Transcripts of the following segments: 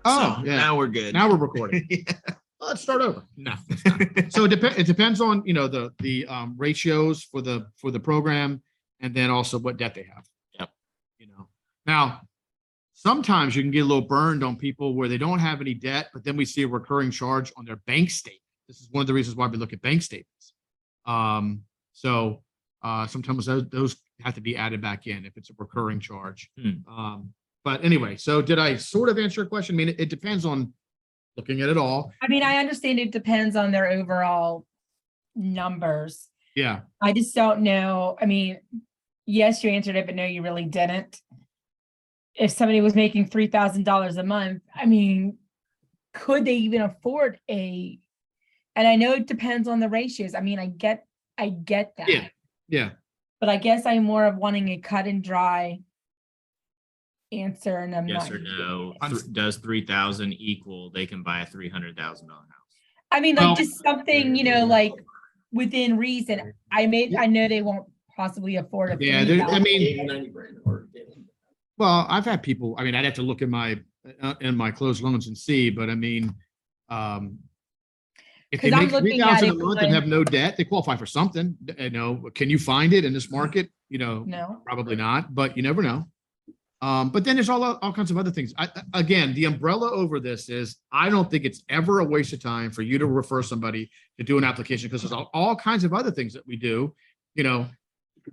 Oh, So yeah. now we're good. Now we're recording. Yeah. Let's start over. No, it's not. So it depends on the ratios for the program, and then also what debt they have. Yep. Now sometimes you can get a little burned on people where they don't have any debt, but then we see a recurring charge on their bank statement. This is one of the reasons why we look at bank statements. Sometimes those have to be added back in if it's a recurring charge. But anyway, so did I sort of answer your question? I mean, it depends on looking at it all. I mean, I understand it depends on their overall numbers. Yeah. I just don't know. I mean, yes, you answered it, but no, you really didn't. If somebody was making $3,000 a month, I mean, could they even afford and I know it depends on the ratios. I mean, I get that. Yeah. Yeah. But I guess I'm more of wanting a cut and dry answer, and I'm Yes not. or no? Does 3,000 equal they can buy a $300,000 house? I mean, like just something, like within reason. I know they won't possibly afford a. Yeah. $3,000. I mean, well, I've had people. I mean, I'd have to look in my closed loans and see, but I mean, if they 'Cause I'm make looking at 3,000 a it month and going- have no debt, they qualify for something. Can you find it in this market? No. Probably not, but you never know. But then there's all kinds of other things. Again, the umbrella over this is I don't think it's ever a waste of time for you to refer somebody to do an application, because there's all kinds of other things that we do.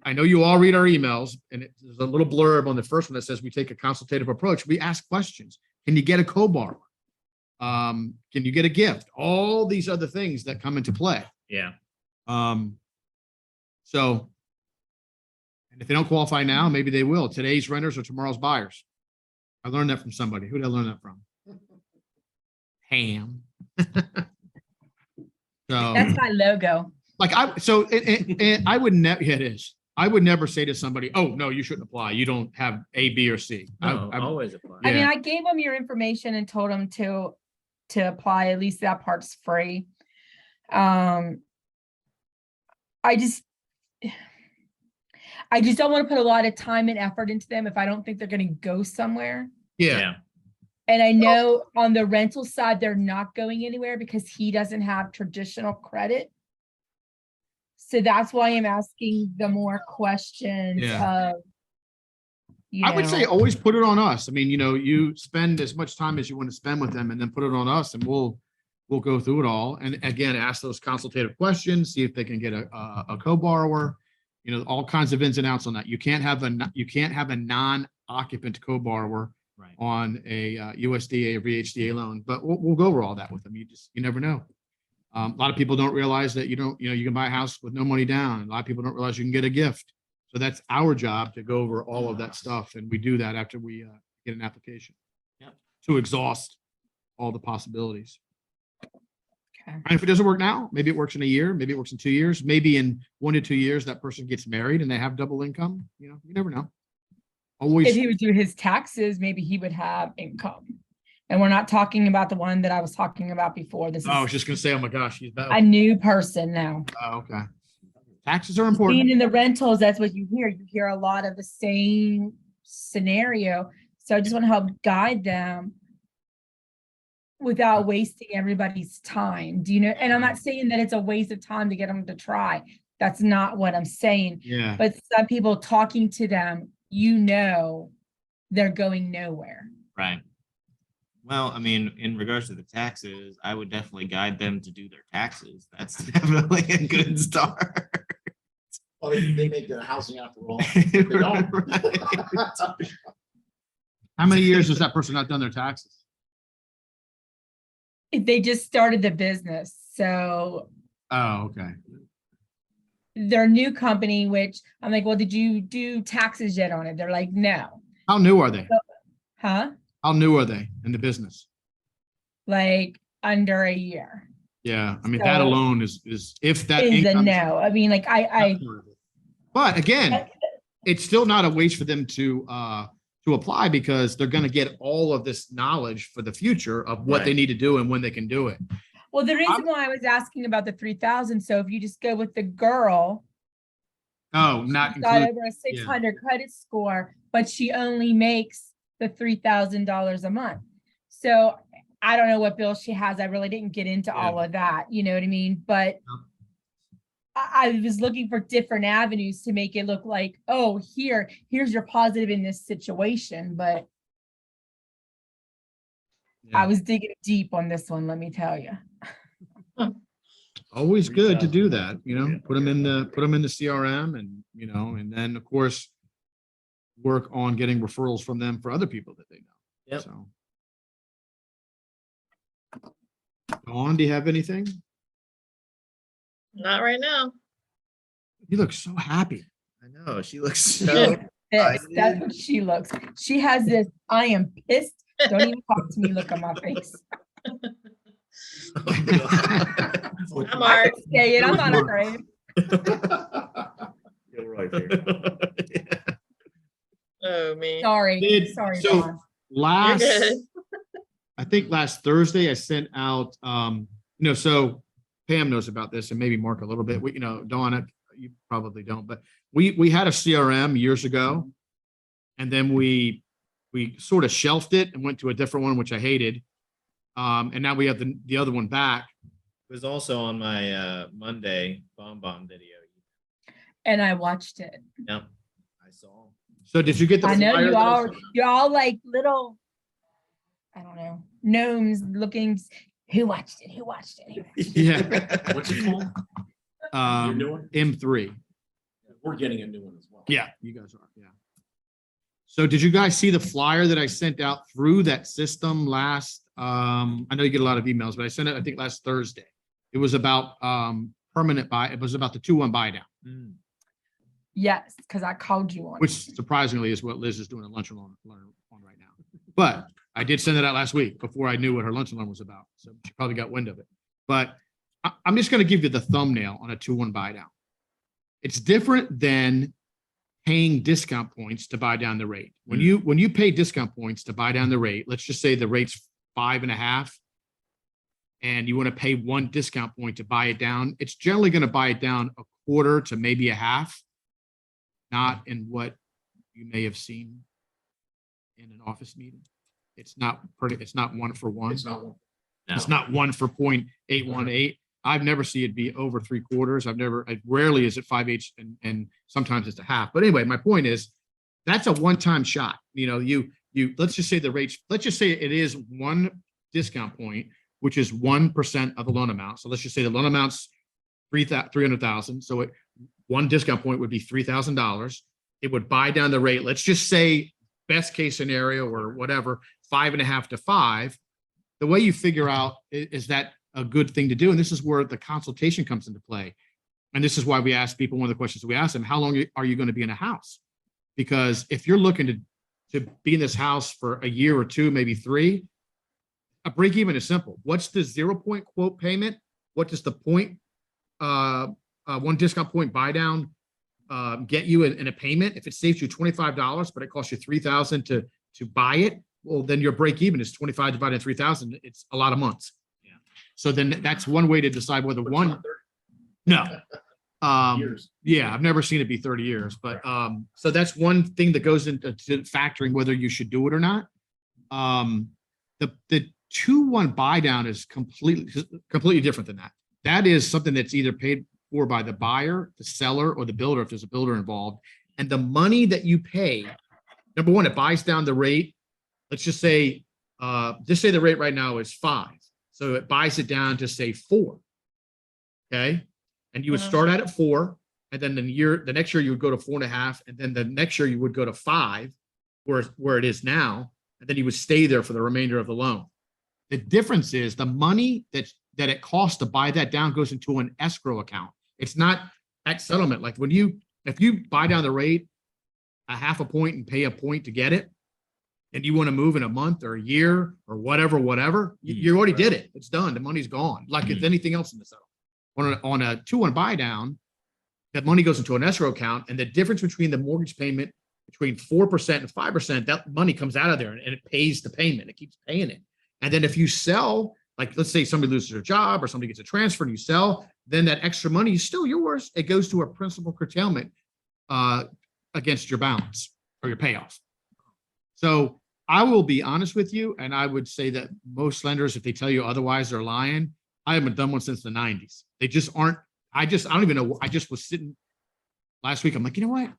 I know you all read our emails, and there's a little blurb on the first one that says we take a consultative approach. We ask questions. Can you get a co-borrower? Can you get a gift? All these other things that come into play. Yeah. So, and if they don't qualify now, maybe they will. Today's renters are tomorrow's buyers. I learned that from somebody. Who did I learn that from? Ham. So That's my logo. like I would never. Yeah, it is. I would never say to somebody, "Oh no, you shouldn't apply. You don't have A, B, or C." No, I always apply. I mean, Yeah. I gave them your information and told them to apply. At least that part's free. I just don't want to put a lot of time and effort into them if I don't think they're going to go somewhere. Yeah. And I know on the rental side, they're not going anywhere because he doesn't have traditional credit. So that's why I'm asking the more questions Yeah. of, I would say always put it on us. I mean, you spend as much time as you want to spend with them, and then put it on us, and we'll go through it all. And again, ask those consultative questions, see if they can get a co-borrower, all kinds of ins and outs on that. You can't have a non-occupant co-borrower Right. on a USDA or VHDA loan, but we'll go over all that with them. You never know. A lot of people don't realize that you can buy a house with no money down. A lot of people don't realize you can get a gift. So that's our job to go over all of that stuff. And we do that after we get an application. Yep. To exhaust all the possibilities. Okay. And if it doesn't work now, maybe it works in a year, maybe it works in 2 years, maybe in 1 to 2 years, that person gets married and they have double income. You never know. Always. If he would do his taxes, maybe he would have income. And we're not talking about the one that I was talking about before. This I was is just going to say, oh my gosh, he's bad. a new person now. Oh, okay. Taxes are Being important. in the rentals, that's what you hear. You hear a lot of the same scenario. So I just want to help guide them without wasting everybody's time. Do you know? And I'm not saying that it's a waste of time to get them to try. That's not what I'm saying. Yeah. But some people talking to them, they're going nowhere. Right. Well, I mean, in regards to the taxes, I would definitely guide them to do their taxes. That's definitely a good start. Well, they make their housing after all. They don't. How many years has that person not done their taxes? They just started the business. So Oh, okay. their new company, which I'm like, well, did you do taxes yet on it? They're like, no. How new are they? Huh? How new are they in the business? Like under a year. Yeah, I mean, that So- alone is if that Is a income. no. I mean, like But again, it's still not a waste for them to apply, because they're going to get all of this knowledge for the future of what they Right. need to do and when they can do it. well, the reason why I was asking about the 3,000. So if you just go with the girl, Oh, not she's got include. over a 600 credit score, but she only makes the $3,000 a month. So I don't know what bill she has. I really didn't get into all of that, you know what I mean? But I was looking for different avenues to make it look like, oh, here's your positive in this situation, but I was digging deep on this one, let me tell you. Always good to do that, put them in the CRM and, and then of course, work on getting referrals from them for other people that they know. Yep. So. Dawn, do you have anything? Not right now. You look so happy. I know, she looks She so. looks pissed. I That's did. what she looks. She has this, I am pissed. Don't even talk to me, look on my face. Oh, God. I'm I Art. can say it, I'm not afraid. You're right there. Oh, me. Sorry, Did- sorry, so- Dawn. Last, good. I think last Thursday I sent out, so Pam knows about this and maybe Mark a little bit. Dawn, you probably don't, but we had a CRM years ago. And then we sort of shelved it and went to a different one, which I hated. And now we have the other one back. It was also on my Monday bomb video. And I watched it. Yep, I saw. So did you get the I know flyer you that I all, sent? you're all like little, I don't know, gnomes looking, who watched it, who watched it? Who watched it? Yeah. What's it called? Your new one? M3. We're getting a new one as well. Yeah, you guys are. Yeah. So did you guys see the flyer that I sent out through that system last? I know you get a lot of emails, but I sent it, I think last Thursday. It was about permanent buy. It was about the 2-1 buy down, Mm. Yes, because I called you on which it. surprisingly is what Liz is doing a lunch and learn on right now. But I did send it out last week before I knew what her lunch and learn was about. So she probably got wind of it. But I'm just going to give you the thumbnail on a 2-1 buy down. It's different than paying discount points to buy down the rate. When you pay discount points to buy down the rate, let's just say the rate's 5.5, and you want to pay 1 discount point to buy it down, it's generally going to buy it down 1/4 to maybe 1/2, not in what you may have seen in an office meeting. It's not 1 for 1. It's not one. It's not 1 for 0.818. I've never seen it be over 3/4. I rarely is it 5/8 and sometimes it's 1/2. But anyway, my point is that's a one-time shot. You let's just say let's just say it is 1 discount point, which is 1% of the loan amount. So let's just say the loan amount's $300,000. So 1 discount point would be $3,000. It would buy down the rate. Let's just say best case scenario or whatever, 5.5 to 5. The way you figure out is that a good thing to do. And this is where the consultation comes into play. And this is why we ask people, one of the questions we ask them, how long are you going to be in a house? Because if you're looking to be in this house for a year or 2, maybe 3, a break even is simple. What's the 0-point quote payment? What does the 1 discount point buy down get you in a payment? If it saves you $25, but it costs you $3,000 to buy it, well, then your break even is 25 divided by 3,000. It's a lot of months. Yeah. So then that's one way to decide whether But it's one, not 30 no. years. Yeah, I've never seen it be 30 years, but so that's one thing that goes into factoring whether you should do it or not. The 2-1 buy down is completely different than that. That is something that's either paid for by the buyer, the seller, or the builder if there's a builder involved. And the money that you pay, number one, it buys down the rate. Let's just say the rate right now is 5. So it buys it down to say 4. Okay. And you would start out at 4. And then the next year you would go to 4.5. And then the next year you would go to 5, where it is now. And then you would stay there for the remainder of the loan. The difference is the money that it costs to buy that down goes into an escrow account. It's not at settlement. Like if you buy down the rate 0.5 point and pay a point to get it, and you want to move in a month or a year or whatever, you already did it. It's done. The money's gone. Like it's anything else in the settlement. On a 2-1 buy down, that money goes into an escrow account, and the difference between the mortgage payment between 4% and 5%, that money comes out of there and it pays the payment. It keeps paying it. And then if you sell, like let's say somebody loses their job or somebody gets a transfer and you sell, then that extra money is still yours. It goes to a principal curtailment against your balance or your payoff. So I will be honest with you, and I would say that most lenders, if they tell you otherwise, they're lying. I haven't done one since the 90s. They just aren't. I don't even know. I just was sitting last week. I'm like, you know what?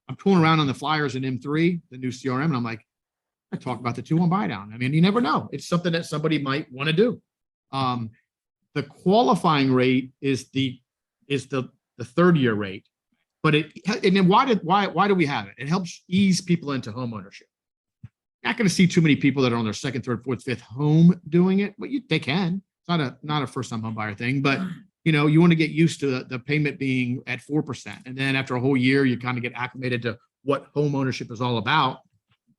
I'm tooling around on the flyers in M3, the new CRM, and I'm like, I talk about the 2-1 buy down. I mean, you never know. It's something that somebody might want to do. The qualifying rate is the third year rate, but and then why do we have it? It helps ease people into home ownership. Not going to see too many people that are on their second, third, fourth, fifth home doing it, but they can. It's not a first time home buyer thing, but you want to get used to the payment being at 4%. And then after a whole year, you kind of get acclimated to what home ownership is all about.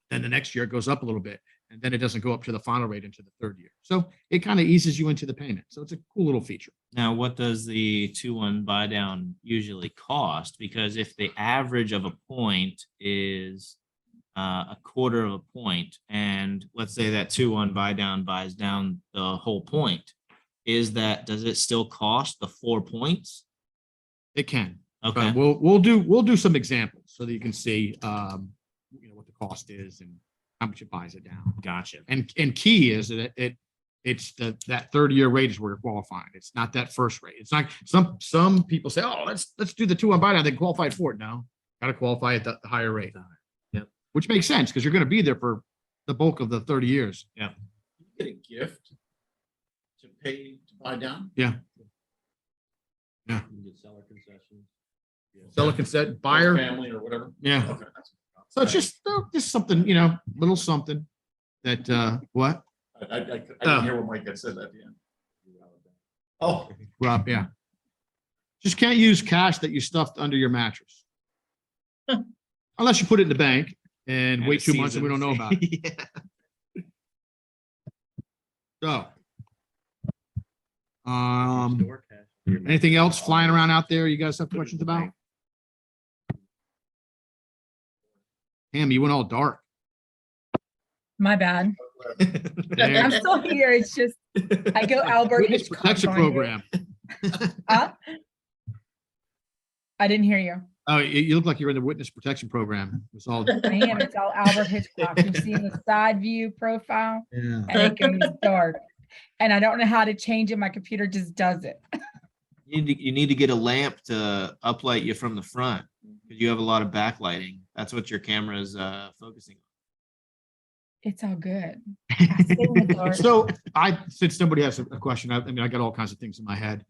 Then the next year it goes up a little bit, and then it doesn't go up to the final rate into the third year. So it kind of eases you into the payment. So it's a cool little feature. Now, what does the 2-1 buy down usually cost? Because if the average of a point is a quarter of a point, and let's say that 2-1 buy down buys down the whole point, does it still cost the 4 points? It can. Okay. We'll do some examples so that you can see what the cost is and how much it buys it down. Gotcha. And key is that it's that third year rate is where you're qualifying. It's not that first rate. It's not some people say, oh, let's do the 2-1 buy down. They qualified for it. No, got to qualify at the higher rate. Yep. Which makes sense because you're going to be there for the bulk of the 30 years. Yeah. You get a gift to pay to buy down? Yeah. You can get seller concessions. Seller consent, buyer. Family or whatever? Yeah. Okay. So it's just something, little something that, what? I didn't hear what Mike had said at the end. Oh, Rob, yeah. Just can't use cash that you stuffed under your mattress. Unless you put it in the bank and wait 2 months and we don't know about it. Yeah. So, anything else flying around out there you guys have questions about? Pam, you went all dark. My bad. There. I'm still here. It's just, I go Albert Witness Hitchcock protection on you. program. Huh? I didn't hear you. Oh, you look like you're in the witness protection program. It's all. I am. It's all Albert Hitchcock. You see the side view profile Yeah. and it goes dark. And I don't know how to change it. My computer just does it. You need to get a lamp to uplight you from the front because you have a lot of backlighting. That's what your camera is focusing It's all good. I stay in the dark. So since somebody has a question, I got all kinds of things in my head.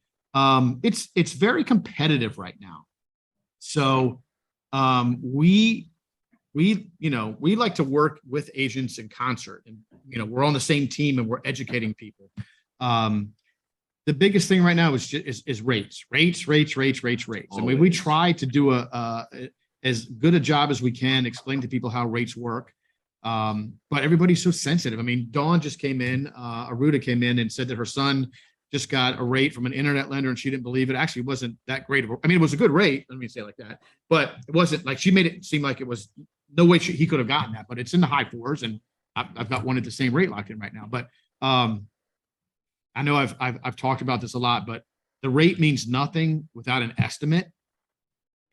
It's very competitive right now. So we like to work with agents in concert, and we're on the same team and we're educating people. The biggest thing right now is rates. I mean, we try to do as good a job as we can, explain to people how rates work. But everybody's so sensitive. I mean, Dawn just came in, Aruda came in and said that her son just got a rate from an internet lender and she didn't believe it. Actually, it wasn't that great. I mean, it was a good rate. Let me say it like that, but it wasn't like she made it seem like it was no way he could have gotten that, but it's in the high 4s and I've got one at the same rate locked in right now. But I know I've talked about this a lot, but the rate means nothing without an estimate.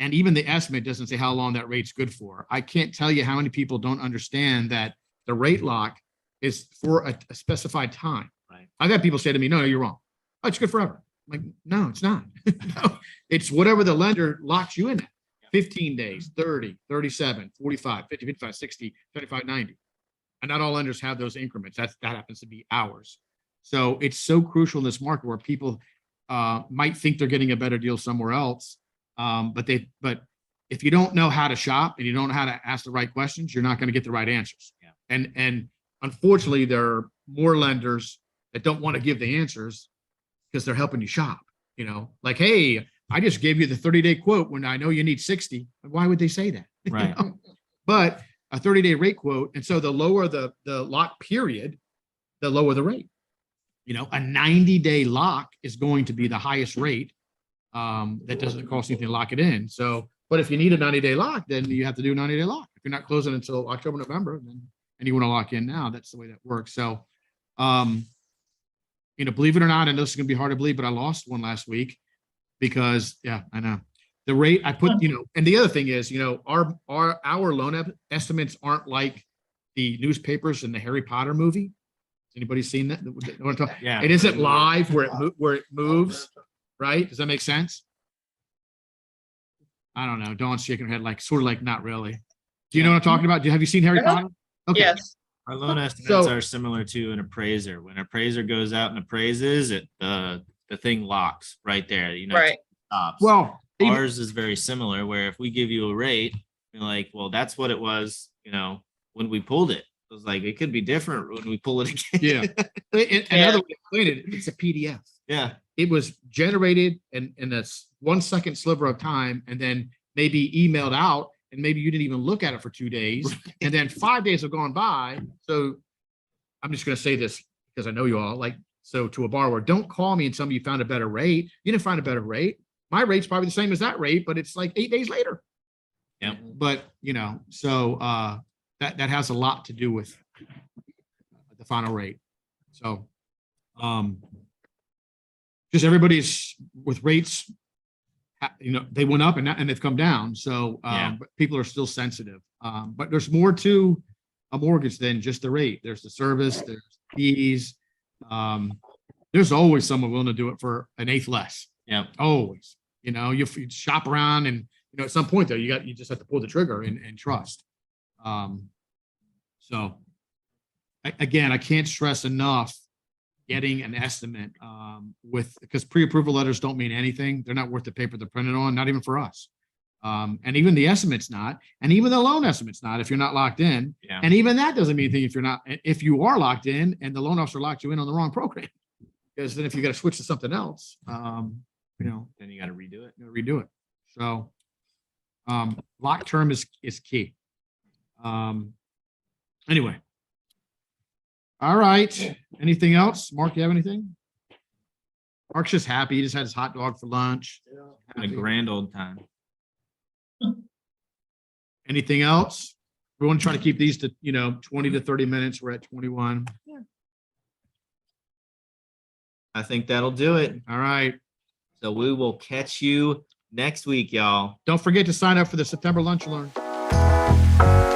And even the estimate doesn't say how long that rate's good for. I can't tell you how many people don't understand that the rate lock is for a specified time. Right. I've had people say to me, no, you're wrong. Oh, it's good forever. I'm like, no, it's not. No, it's whatever the lender locks you in at. 15 days, 30, 37, 45, 50, 55, 60, 75, 90. And not all lenders have those increments. That happens to be ours. So it's so crucial in this market where people might think they're getting a better deal somewhere else. But if you don't know how to shop and you don't know how to ask the right questions, you're not going to get the right answers. Yeah. And unfortunately, there are more lenders that don't want to give the answers because they're helping you shop. Like, hey, I just gave you the 30-day quote when I know you need 60. Why would they say that? Right. But a 30-day rate quote, and so the lower the lock period, the lower the rate. A 90-day lock is going to be the highest rate. That doesn't cost anything to lock it in. So, but if you need a 90-day lock, then you have to do a 90-day lock. If you're not closing until October, November, and you want to lock in now, that's the way that works. So, believe it or not, and this is going to be hard to believe, but I lost one last week because, yeah, I know the rate I put, and the other thing is, our loan estimates aren't like the newspapers in the Harry Potter movie. Has anybody seen that? Yeah. It isn't live where it moves, right? Does that make sense? I don't know. Dawn's shaking her head like, sort of like, not really. Do you know what I'm talking about? Have you seen Harry Uh-huh. Potter? Okay. Yes, Our loan estimates So- are similar to an appraiser. When an appraiser goes out and appraises it, the thing locks right there, right. stops. Well, even- Ours is very similar, where if we give you a rate, you're like, well, that's what it was, when we pulled it. It was like, it could be different when we pull it again. another way to explain it, it's a PDF. Yeah. It was generated in a 1 second sliver of time and then maybe emailed out, and maybe you didn't even look at it for 2 days. And then 5 days have gone by. So I'm just going to say this because I know you all, like, so to a borrower, don't call me and tell me you found a better rate. You didn't find a better rate. My rate's probably the same as that rate, but it's like 8 days later. Yep. But, so that has a lot to do with the final rate. So just everybody's with rates, they went up and they've come down. So Yeah. but people are still sensitive. But there's more to a mortgage than just the rate. There's the service, there's fees. There's always someone willing to do it for an eighth less. Yep. Always. You shop around and at some point though, you just have to pull the trigger and trust. So again, I can't stress enough getting an estimate because pre-approval letters don't mean anything. They're not worth the paper they're printed on, not even for us. And even the estimate's not, and even the loan estimate's not if you're not locked in. Yeah. And even that doesn't mean anything if you are locked in and the loan officer locked you in on the wrong program. Because then if you got to switch to something else, Then you got to redo it. you know, redo it. So lock term is key. Anyway. All right. Anything else? Mark, you have anything? Mark's just happy. He just had his hot dog for lunch. Having a grand old time. Anything else? We want to try to keep these to, 20 to 30 minutes. We're at 21. I think that'll do it. All right. So we will catch you next week, y'all. Don't forget to sign up for the September lunch and learn.